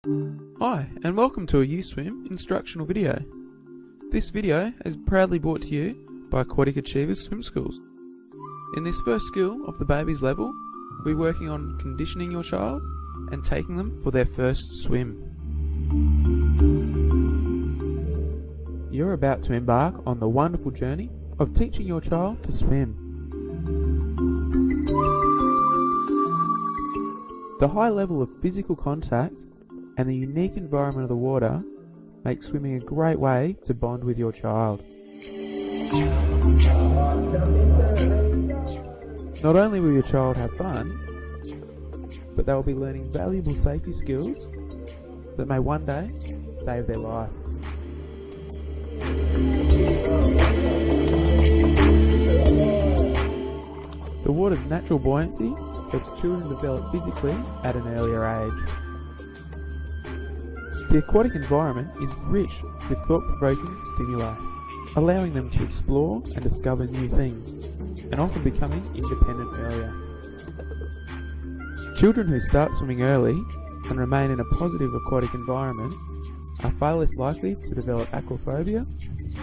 Hi, and welcome to a USwim instructional video. This video is proudly brought to you by Aquatic Achievers Swim Schools. In this first skill of the baby's level, we're working on conditioning your child and taking them for their first swim. You're about to embark on the wonderful journey of teaching your child to swim. The high level of physical contact and the unique environment of the water make swimming a great way to bond with your child. Not only will your child have fun, but they will be learning valuable safety skills that may one day save their life. The water's natural buoyancy helps children develop physically at an earlier age. The aquatic environment is rich with thought-provoking stimuli, allowing them to explore and discover new things, and often becoming independent earlier. Children who start swimming early and remain in a positive aquatic environment are far less likely to develop aquaphobia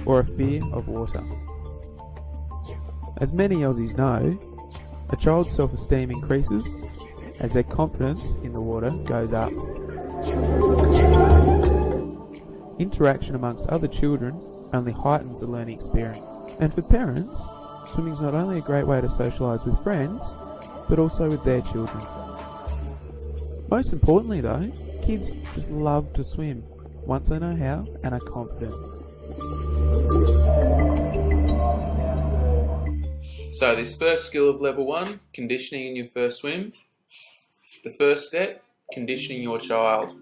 or a fear of water. As many Aussies know, a child's self-esteem increases as their confidence in the water goes up. Interaction amongst other children only heightens the learning experience. And for parents, swimming is not only a great way to socialise with friends, but also with their children. Most importantly though, kids just love to swim once they know how and are confident. So this first skill of level 1, conditioning in your first swim. The first step, conditioning your child.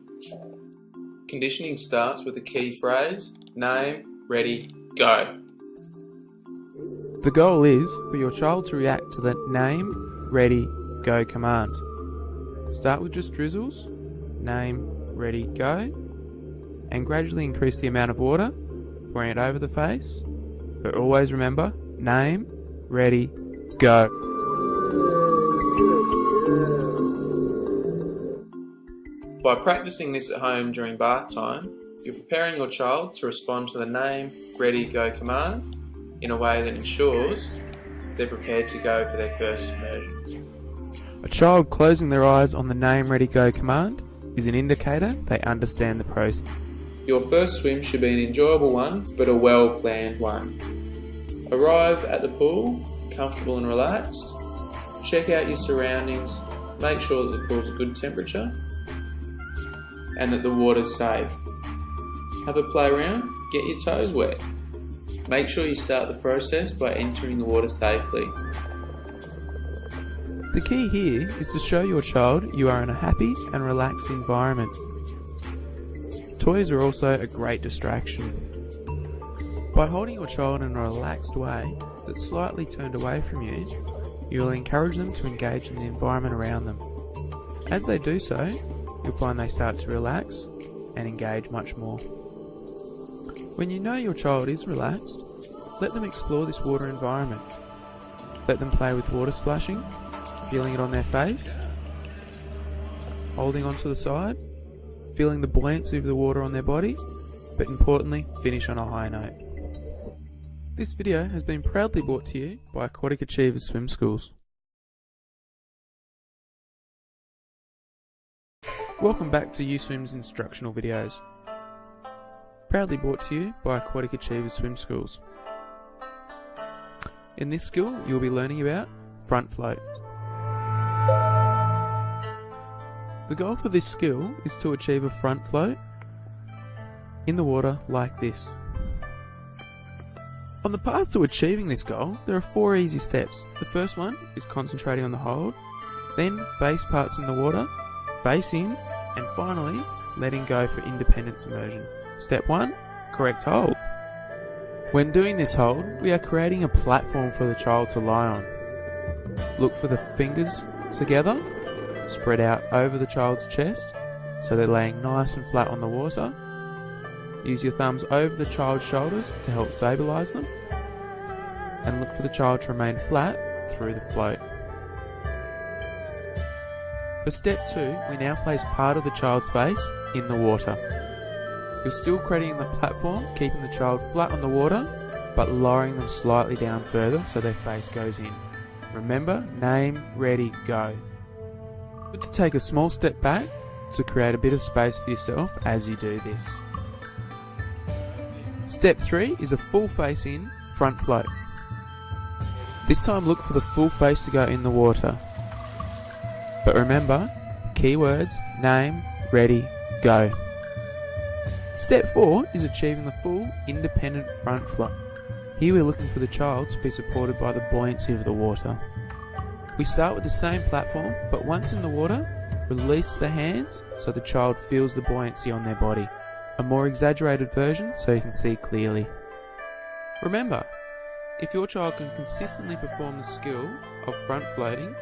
Conditioning starts with a key phrase, name, ready, go. The goal is for your child to react to the name, ready, go command. Start with just drizzles, name, ready, go, and gradually increase the amount of water, pouring it over the face, but always remember, name, ready, go. By practicing this at home during bath time, you're preparing your child to respond to the name, ready, go command in a way that ensures they're prepared to go for their first immersion. A child closing their eyes on the name, ready, go command is an indicator they understand the process. Your first swim should be an enjoyable one, but a well-planned one. Arrive at the pool, comfortable and relaxed. Check out your surroundings, make sure that the pool's a good temperature and that the water's safe. Have a play around, get your toes wet. Make sure you start the process by entering the water safely. The key here is to show your child you are in a happy and relaxed environment. Toys are also a great distraction. By holding your child in a relaxed way that's slightly turned away from you, you will encourage them to engage in the environment around them. As they do so, you'll find they start to relax and engage much more. When you know your child is relaxed, let them explore this water environment. Let them play with water splashing, feeling it on their face, holding onto the side, feeling the buoyancy of the water on their body, but importantly, finish on a high note. This video has been proudly brought to you by Aquatic Achievers Swim Schools. Welcome back to USwim's instructional videos. Proudly brought to you by Aquatic Achievers Swim Schools. In this skill, you'll be learning about front float. The goal for this skill is to achieve a front float in the water like this. On the path to achieving this goal, there are 4 easy steps. The first one is concentrating on the hold, then face parts in the water, face in, and finally letting go for independent submersion. Step 1, correct hold. When doing this hold, we are creating a platform for the child to lie on. Look for the fingers together, spread out over the child's chest so they're laying nice and flat on the water. Use your thumbs over the child's shoulders to help stabilise them, and look for the child to remain flat through the float. For step 2, we now place part of the child's face in the water. You're still creating the platform, keeping the child flat on the water, but lowering them slightly down further so their face goes in. Remember, name, ready, go. Good to take a small step back to create a bit of space for yourself as you do this. Step 3 is a full face in, front float. This time look for the full face to go in the water. But remember, keywords, name, ready, go. Step 4 is achieving the full independent front float. Here we're looking for the child to be supported by the buoyancy of the water. We start with the same platform, but once in the water, release the hands so the child feels the buoyancy on their body. A more exaggerated version so you can see clearly. Remember, if your child can consistently perform the skill of front floating,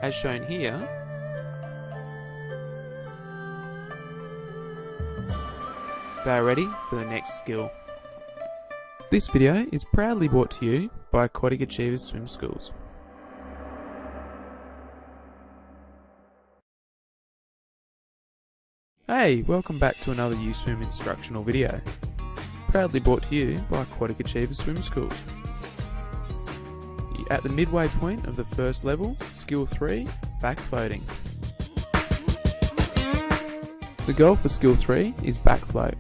as shown here, they are ready for the next skill. This video is proudly brought to you by Aquatic Achievers Swim Schools. Hey, welcome back to another U-Swim instructional video. Proudly brought to you by Aquatic Achievers Swim Schools. At the midway point of the first level, Skill 3, back floating. The goal for Skill 3 is back float.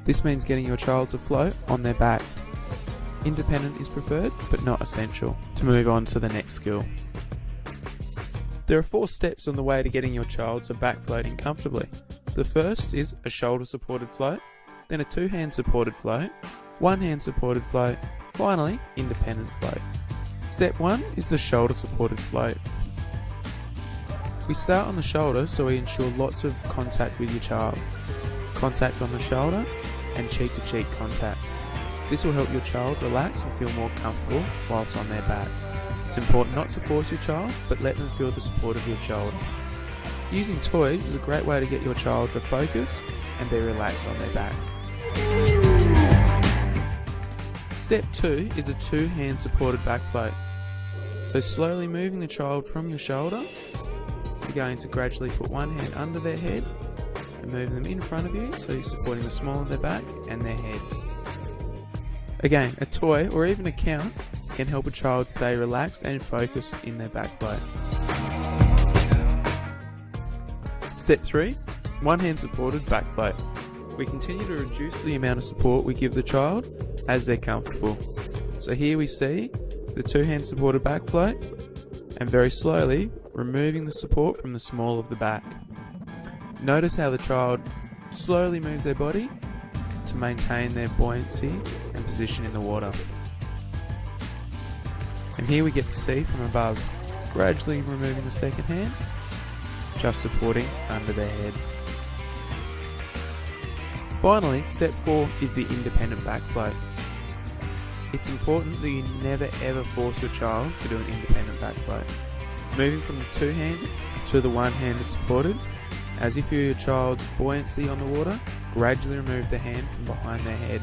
This means getting your child to float on their back. Independent is preferred, but not essential, to move on to the next skill. There are 4 steps on the way to getting your child to back floating comfortably. The first is a shoulder supported float, then a 2-hand supported float, 1-hand supported float, finally independent float. Step 1 is the shoulder supported float. We start on the shoulder so we ensure lots of contact with your child. Contact on the shoulder and cheek to cheek contact. This will help your child relax and feel more comfortable whilst on their back. It's important not to force your child, but let them feel the support of your shoulder. Using toys is a great way to get your child to focus and be relaxed on their back. Step 2 is a 2-hand supported back float. So slowly moving the child from your shoulder, you're going to gradually put one hand under their head and move them in front of you so you're supporting the small of their back and their head. Again, a toy or even a count can help a child stay relaxed and focused in their back float. Step 3, 1-hand supported back float. We continue to reduce the amount of support we give the child as they're comfortable. So here we see the 2-hand supported back float and very slowly removing the support from the small of the back. Notice how the child slowly moves their body to maintain their buoyancy and position in the water. And here we get to see from above, gradually removing the second hand, just supporting under their head. Finally, step 4 is the independent back float. It's important that you never ever force your child to do an independent back float. Moving from the 2-hand to the 1-handed supported, as if you're your child's buoyancy on the water, gradually remove the hand from behind their head.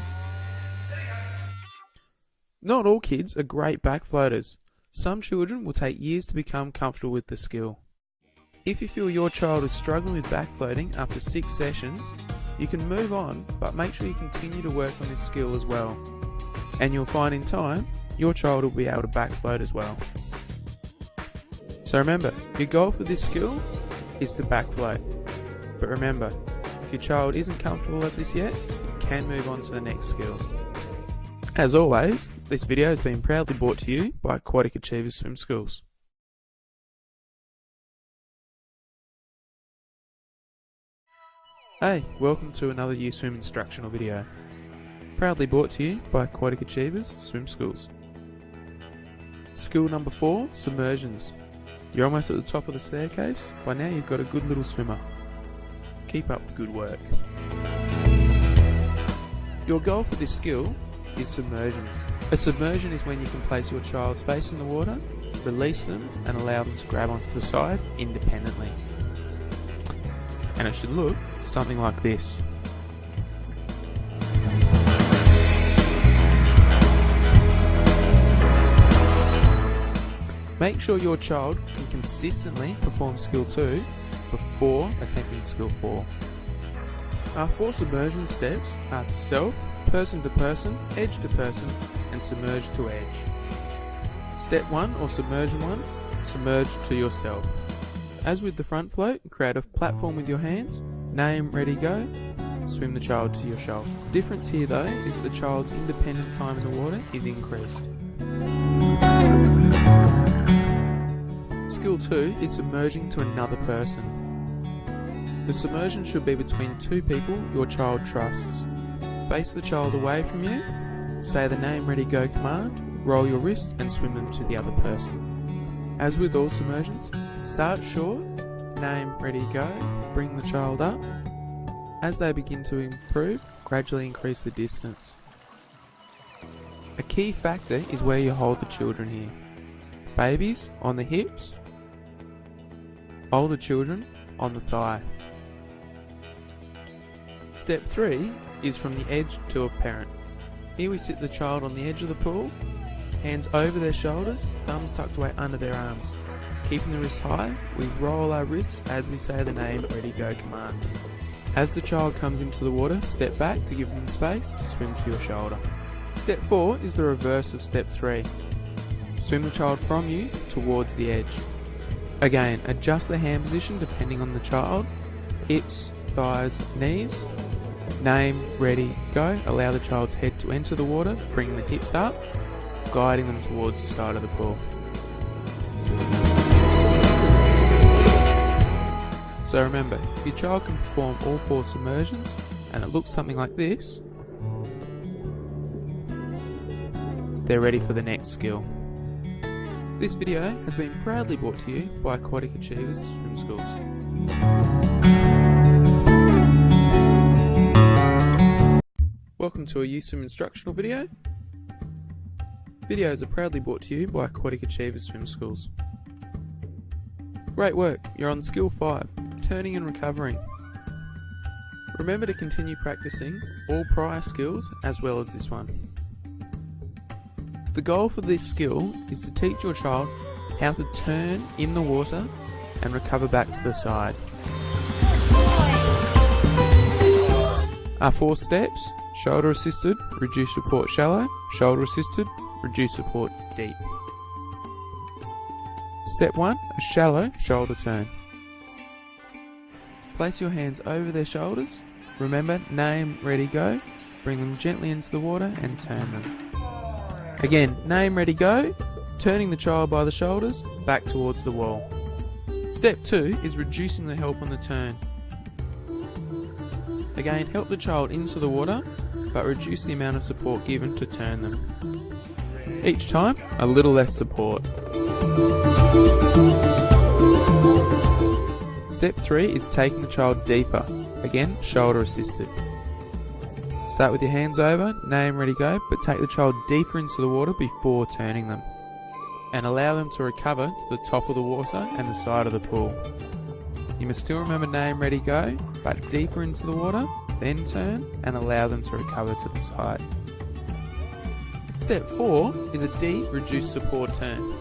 Not all kids are great back floaters. Some children will take years to become comfortable with the skill. If you feel your child is struggling with back floating after 6 sessions, you can move on, but make sure you continue to work on this skill as well. And you'll find in time, your child will be able to back float as well. So remember, your goal for this skill is to back float. But remember, if your child isn't comfortable at this yet, you can move on to the next skill. As always, this video has been proudly brought to you by Aquatic Achievers Swim Schools. Hey, welcome to another U-Swim instructional video. Proudly brought to you by Aquatic Achievers Swim Schools. Skill number 4, submersions. You're almost at the top of the staircase. By now you've got a good little swimmer. Keep up the good work. Your goal for this skill is submersions. A submersion is when you can place your child's face in the water, release them and allow them to grab onto the side independently. And it should look something like this. Make sure your child can consistently perform skill 2 before attempting skill 4. Our 4 submersion steps are to self, person to person, edge to person, and submerge to edge. Step 1 or submersion 1, submerge to yourself. As with the front float, create a platform with your hands, name, ready, go, swim the child to your shoulder. The difference here though is that the child's independent time in the water is increased. Skill 2 is submerging to another person. The submersion should be between 2 people your child trusts. Face the child away from you, say the name, ready, go command, roll your wrist and swim them to the other person. As with all submersions, start short, name, ready, go, bring the child up. As they begin to improve, gradually increase the distance. A key factor is where you hold the children here. Babies on the hips, older children on the thigh. Step 3 is from the edge to a parent. Here we sit the child on the edge of the pool, hands over their shoulders, thumbs tucked away under their arms. Keeping the wrists high, we roll our wrists as we say the name, ready, go command. As the child comes into the water, step back to give them space to swim to your shoulder. Step 4 is the reverse of step 3. Swim the child from you towards the edge. Again, adjust the hand position depending on the child, hips, thighs, knees. Name, ready, go. Allow the child's head to enter the water, bring the hips up, guiding them towards the side of the pool. So remember, if your child can perform all 4 submersions and it looks something like this, they're ready for the next skill. This video has been proudly brought to you by Aquatic Achievers Swim Schools. Welcome to a YouSwim instructional video. Videos are proudly brought to you by Aquatic Achievers Swim Schools. Great work, you're on skill 5, turning and recovering. Remember to continue practicing all prior skills as well as this one. The goal for this skill is to teach your child how to turn in the water and recover back to the side. Our 4 steps: shoulder assisted, reduce support shallow, shoulder assisted, reduce support deep. Step 1, a shallow shoulder turn. Place your hands over their shoulders. Remember, name, ready, go. Bring them gently into the water and turn them. Again, name, ready, go. Turning the child by the shoulders back towards the wall. Step 2 is reducing the help on the turn. Again, help the child into the water, but reduce the amount of support given to turn them. Each time, a little less support. Step 3 is taking the child deeper. Again, shoulder assisted. Start with your hands over, name, ready, go, but take the child deeper into the water before turning them. And allow them to recover to the top of the water and the side of the pool. You must still remember name, ready, go, but deeper into the water, then turn and allow them to recover to the side. Step 4 is a deep reduced support turn.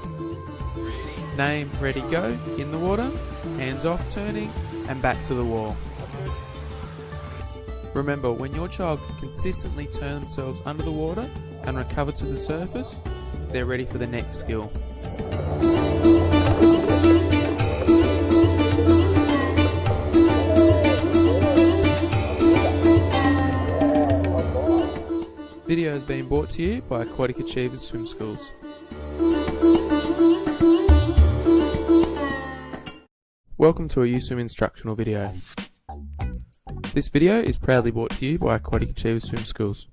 Name, ready, go, in the water, hands off turning and back to the wall. Remember, when your child can consistently turn themselves under the water and recover to the surface, they're ready for the next skill. Video has been brought to you by Aquatic Achievers Swim Schools. Welcome to a YouSwim instructional video. This video is proudly brought to you by Aquatic Achievers Swim Schools.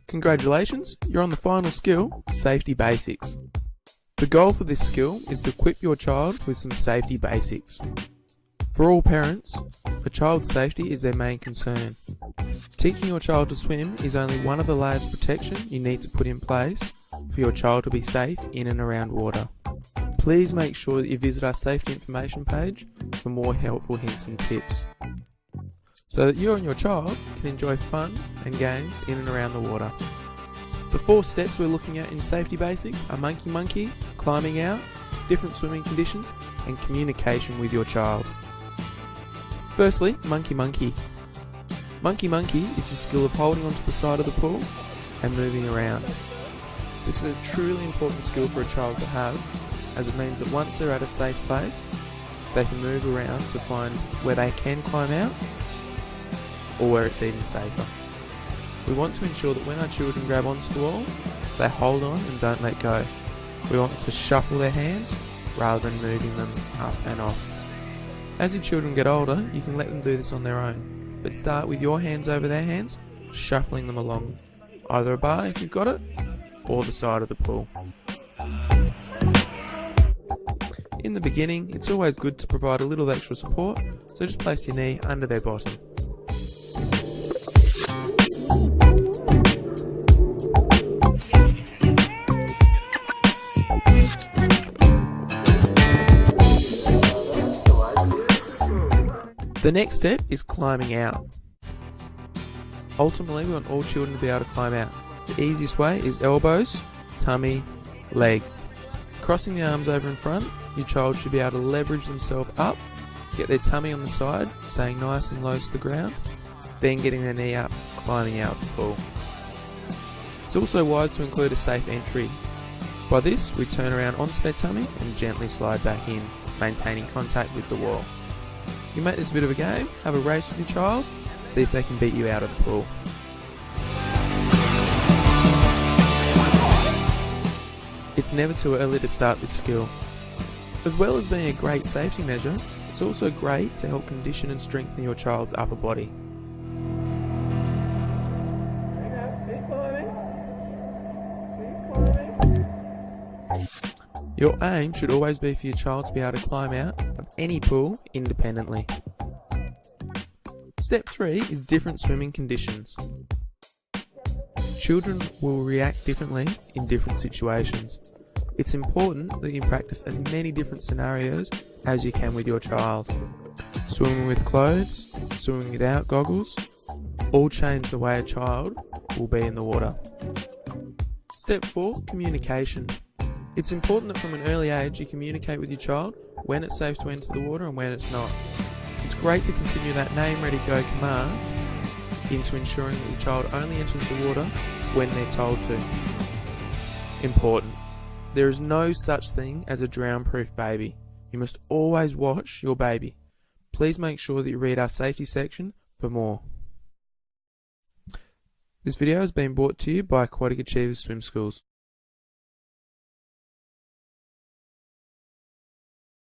Congratulations, you're on the final skill, Safety Basics. The goal for this skill is to equip your child with some safety basics. For all parents, a child's safety is their main concern. Teaching your child to swim is only one of the layers of protection you need to put in place for your child to be safe in and around water. Please make sure that you visit our safety information page for more helpful hints and tips, so that you and your child can enjoy fun and games in and around the water. The 4 steps we're looking at in Safety Basics are monkey monkey, climbing out, different swimming conditions, and communication with your child. Firstly, monkey monkey. Monkey monkey is the skill of holding onto the side of the pool and moving around. This is a truly important skill for a child to have, as it means that once they're at a safe place, they can move around to find where they can climb out or where it's even safer. We want to ensure that when our children grab onto the wall, they hold on and don't let go. We want them to shuffle their hands rather than moving them up and off. As your children get older, you can let them do this on their own, but start with your hands over their hands, shuffling them along either a bar if you've got it, or the side of the pool. In the beginning, it's always good to provide a little extra support, so just place your knee under their bottom. The next step is climbing out. Ultimately, we want all children to be able to climb out. The easiest way is elbows, tummy, leg. Crossing the arms over in front, your child should be able to leverage themselves up, get their tummy on the side, staying nice and low to the ground, then getting their knee up, climbing out of the pool. It's also wise to include a safe entry. By this, we turn around onto their tummy and gently slide back in, maintaining contact with the wall. You make this a bit of a game, have a race with your child, see if they can beat you out of the pool. It's never too early to start this skill. As well as being a great safety measure, it's also great to help condition and strengthen your child's upper body. Your aim should always be for your child to be able to climb out of any pool independently. Step 3 is different swimming conditions. Children will react differently in different situations. It's important that you practice as many different scenarios as you can with your child. Swimming with clothes, swimming without goggles, all change the way a child will be in the water. Step 4, communication. It's important that from an early age you communicate with your child when it's safe to enter the water and when it's not. It's great to continue that name, ready, go command into ensuring that your child only enters the water when they're told to. Important. There is no such thing as a drown-proof baby. You must always watch your baby. Please make sure that you read our safety section for more. This video has been brought to you by Aquatic Achievers Swim Schools.